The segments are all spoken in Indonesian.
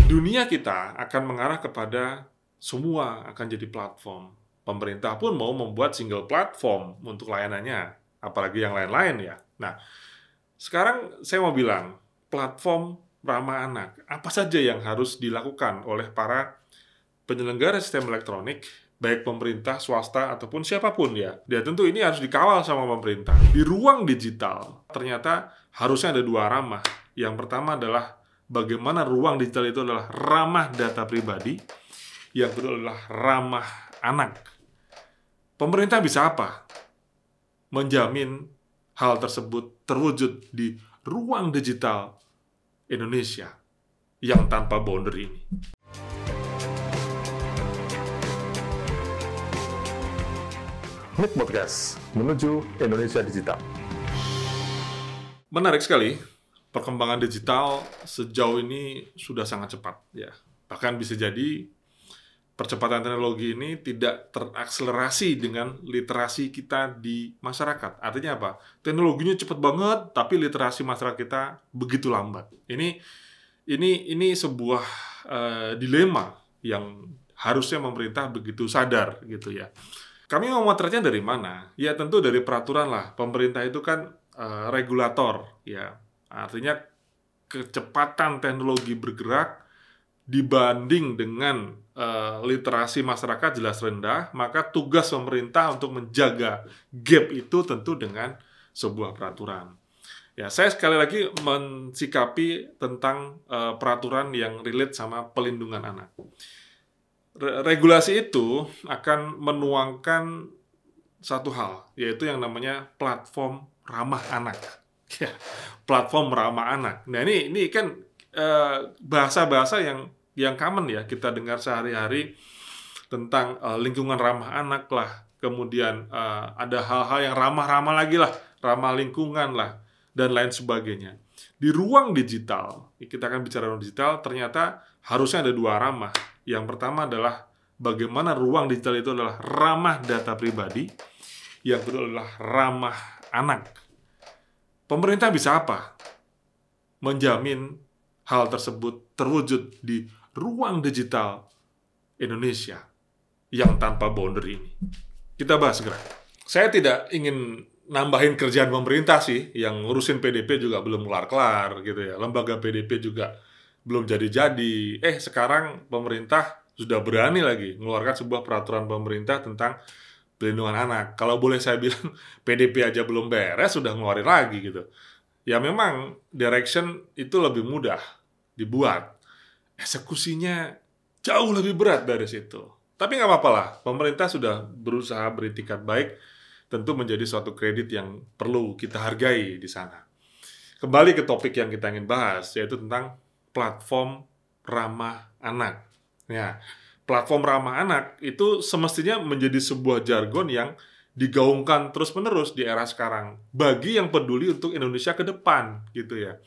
Dunia kita akan mengarah kepada semua akan jadi platform. Pemerintah pun mau membuat single platform untuk layanannya, apalagi yang lain-lain ya. Nah, sekarang saya mau bilang, platform ramah anak, apa saja yang harus dilakukan oleh para penyelenggara sistem elektronik, baik pemerintah, swasta, ataupun siapapun ya. Dan tentu ini harus dikawal sama pemerintah. Di ruang digital, ternyata harusnya ada dua ramah. Yang pertama adalah bagaimana ruang digital itu adalah ramah data pribadi, yang kedua adalah ramah anak. Pemerintah bisa apa? Menjamin hal tersebut terwujud di ruang digital Indonesia yang tanpa boundary ini. MIT Podcast menuju Indonesia Digital. Menarik sekali, perkembangan digital sejauh ini sudah sangat cepat ya. Bahkan bisa jadi percepatan teknologi ini tidak terakselerasi dengan literasi kita di masyarakat. Artinya apa? Teknologinya cepat banget, tapi literasi masyarakat kita begitu lambat. Ini sebuah dilema yang harusnya pemerintah begitu sadar gitu ya. Kami mau memotretnya dari mana? Ya tentu dari peraturan lah. Pemerintah itu kan regulator ya. Artinya kecepatan teknologi bergerak dibanding dengan literasi masyarakat jelas rendah, maka tugas pemerintah untuk menjaga gap itu tentu dengan sebuah peraturan. Ya, saya sekali lagi mensikapi tentang peraturan yang relate sama pelindungan anak. Regulasi itu akan menuangkan satu hal, yaitu yang namanya platform ramah anak. Ya, platform ramah anak. Nah, ini kan bahasa-bahasa yang common ya kita dengar sehari-hari tentang lingkungan ramah anak lah, kemudian ada hal-hal yang ramah-ramah lagi lah, ramah lingkungan lah, dan lain sebagainya. Di ruang digital, kita akan bicara ruang digital, ternyata harusnya ada dua ramah. Yang pertama adalah bagaimana ruang digital itu adalah ramah data pribadi, yang kedua adalah ramah anak. Pemerintah bisa apa? Menjamin hal tersebut terwujud di ruang digital Indonesia yang tanpa boundary ini. Kita bahas segera. Saya tidak ingin nambahin kerjaan pemerintah sih, yang ngurusin PDP juga belum kelar-kelar gitu ya. Lembaga PDP juga belum jadi-jadi. Sekarang pemerintah sudah berani lagi mengeluarkan sebuah peraturan pemerintah tentang pelindungan anak. Kalau boleh saya bilang, PDP aja belum beres, sudah ngeluarin lagi gitu. Ya memang direction itu lebih mudah dibuat, eksekusinya jauh lebih berat dari situ. Tapi nggak apa-apa lah, pemerintah sudah berusaha beritikat baik, tentu menjadi suatu kredit yang perlu kita hargai di sana. Kembali ke topik yang kita ingin bahas, yaitu tentang platform ramah anak. Ya, platform ramah anak itu semestinya menjadi sebuah jargon yang digaungkan terus-menerus di era sekarang bagi yang peduli untuk Indonesia ke depan gitu ya.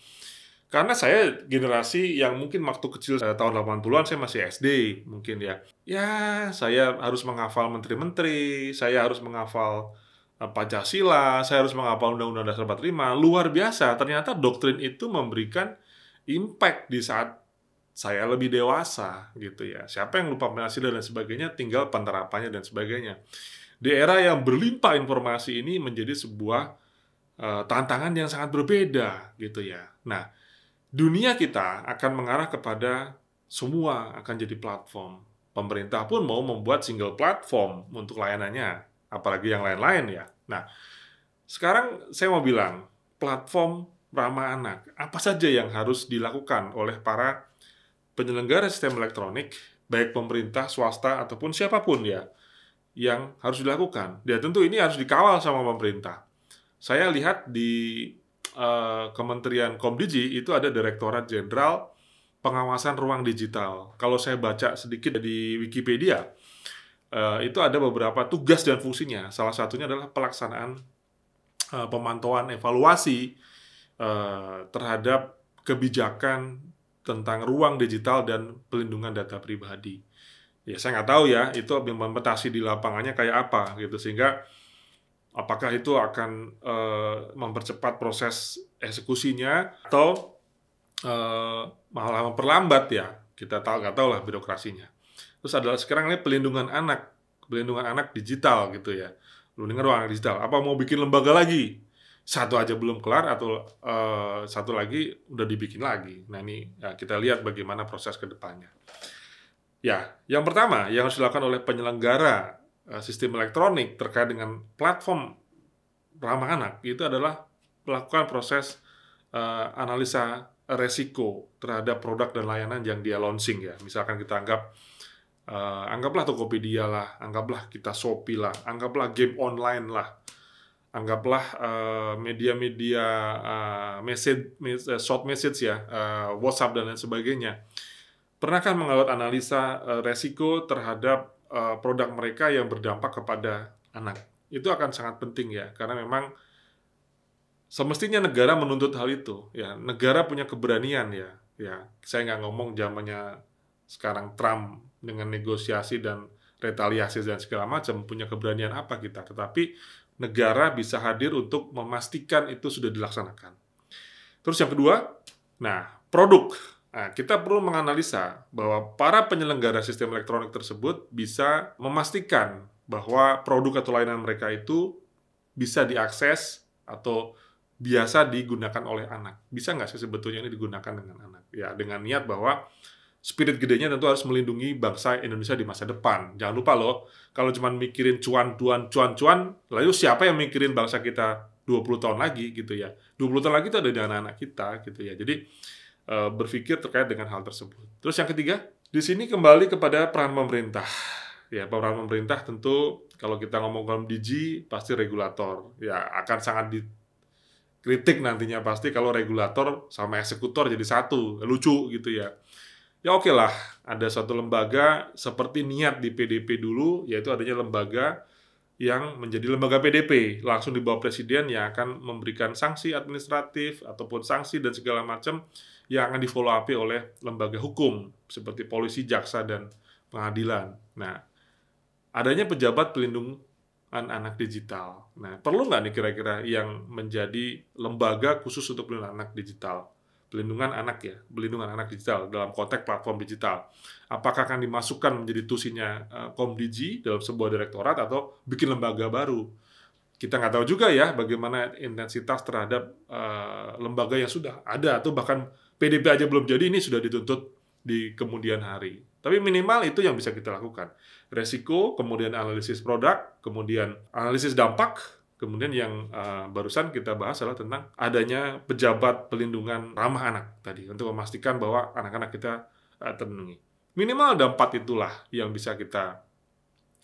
Karena saya generasi yang mungkin waktu kecil tahun 80-an saya masih SD mungkin ya. Ya, saya harus menghafal menteri-menteri, saya harus menghafal Pancasila, saya harus menghafal Undang-Undang Dasar 45. Luar biasa, ternyata doktrin itu memberikan impact di saat saya lebih dewasa gitu ya. Siapa yang lupa Pancasila dan sebagainya, tinggal penerapannya dan sebagainya. Di era yang berlimpah informasi ini menjadi sebuah tantangan yang sangat berbeda gitu ya. Nah, dunia kita akan mengarah kepada semua akan jadi platform. Pemerintah pun mau membuat single platform untuk layanannya, apalagi yang lain-lain ya. Nah, sekarang saya mau bilang, platform ramah anak, apa saja yang harus dilakukan oleh para penyelenggara sistem elektronik, baik pemerintah, swasta, ataupun siapapun ya, yang harus dilakukan. Dan tentu ini harus dikawal sama pemerintah. Saya lihat di Kementerian Komdigi itu ada Direktorat Jenderal Pengawasan Ruang Digital. Kalau saya baca sedikit di Wikipedia, itu ada beberapa tugas dan fungsinya. Salah satunya adalah pelaksanaan pemantauan evaluasi terhadap kebijakan tentang ruang digital dan pelindungan data pribadi. Ya, saya nggak tahu ya, itu implementasi di lapangannya kayak apa gitu, sehingga apakah itu akan mempercepat proses eksekusinya atau malah memperlambat ya. kita nggak tahu lah birokrasinya. Terus adalah sekarang ini pelindungan anak digital gitu ya. Pelindungan ruang anak digital. Apa mau bikin lembaga lagi? Satu aja belum kelar atau satu lagi udah dibikin lagi. Nah ini ya, kita lihat bagaimana proses ke depannya. Ya, yang pertama yang harus dilakukan oleh penyelenggara sistem elektronik terkait dengan platform ramah anak itu adalah melakukan proses analisa resiko terhadap produk dan layanan yang dia launching ya. Misalkan kita anggaplah Tokopedia lah, anggaplah kita Shopee lah, anggaplah game online lah, anggaplah media-media short message ya, WhatsApp dan lain sebagainya. Pernahkah melakukan analisa resiko terhadap produk mereka yang berdampak kepada anak? Itu akan sangat penting ya, karena memang semestinya negara menuntut hal itu. Ya, negara punya keberanian ya. Ya, saya nggak ngomong zamannya sekarang Trump dengan negosiasi dan retaliasi dan segala macam punya keberanian apa kita, tetapi negara bisa hadir untuk memastikan itu sudah dilaksanakan. Terus yang kedua, produk. Nah, kita perlu menganalisa bahwa para penyelenggara sistem elektronik tersebut bisa memastikan bahwa produk atau layanan mereka itu bisa diakses atau biasa digunakan oleh anak. Bisa nggak sih sebetulnya ini digunakan dengan anak? Ya, dengan niat bahwa spirit gedenya tentu harus melindungi bangsa Indonesia di masa depan. Jangan lupa loh, kalau cuma mikirin cuan, lalu siapa yang mikirin bangsa kita 20 tahun lagi gitu ya. 20 tahun lagi itu ada di anak-anak kita gitu ya. Jadi berpikir terkait dengan hal tersebut. Terus yang ketiga, di sini kembali kepada peran pemerintah. Ya, peran pemerintah tentu kalau kita ngomong digi pasti regulator. Ya, akan sangat dikritik nantinya pasti kalau regulator sama eksekutor jadi satu. Lucu gitu ya. Ya oke lah, ada suatu lembaga seperti niat di PDP dulu, yaitu adanya lembaga yang menjadi lembaga PDP, langsung di bawah presiden yang akan memberikan sanksi administratif ataupun sanksi dan segala macam yang akan di-follow up oleh lembaga hukum seperti polisi, jaksa, dan pengadilan. Nah, adanya pejabat pelindungan anak digital. Nah, perlu nggak nih kira-kira yang menjadi lembaga khusus untuk pelindungan anak digital? Pelindungan anak digital dalam konteks platform digital. Apakah akan dimasukkan menjadi tusinya Komdigi dalam sebuah direktorat atau bikin lembaga baru? Kita nggak tahu juga ya bagaimana intensitas terhadap lembaga yang sudah ada atau bahkan PDP aja belum jadi, ini sudah dituntut di kemudian hari. Tapi minimal itu yang bisa kita lakukan. Resiko, kemudian analisis produk, kemudian analisis dampak, kemudian yang barusan kita bahas adalah tentang adanya pejabat pelindungan ramah anak tadi untuk memastikan bahwa anak-anak kita terlindungi. Minimal ada 4 itulah yang bisa kita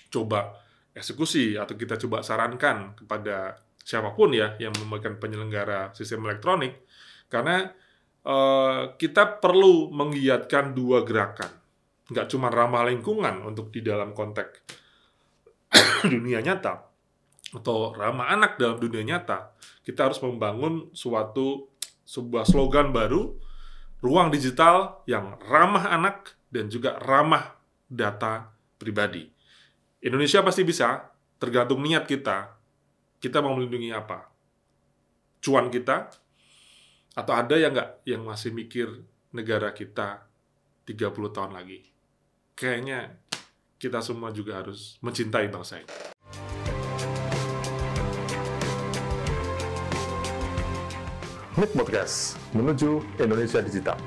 coba eksekusi atau kita coba sarankan kepada siapapun ya yang memegang penyelenggara sistem elektronik, karena kita perlu menggiatkan 2 gerakan. Nggak cuma ramah lingkungan untuk di dalam konteks dunia nyata, atau ramah anak dalam dunia nyata, kita harus membangun sebuah slogan baru, ruang digital yang ramah anak dan juga ramah data pribadi. Indonesia pasti bisa, tergantung niat kita mau melindungi apa? Cuan kita? Atau ada yang nggak yang masih mikir negara kita 30 tahun lagi? Kayaknya kita semua juga harus mencintai bangsa ini. Mik Podcast menuju Indonesia Digital.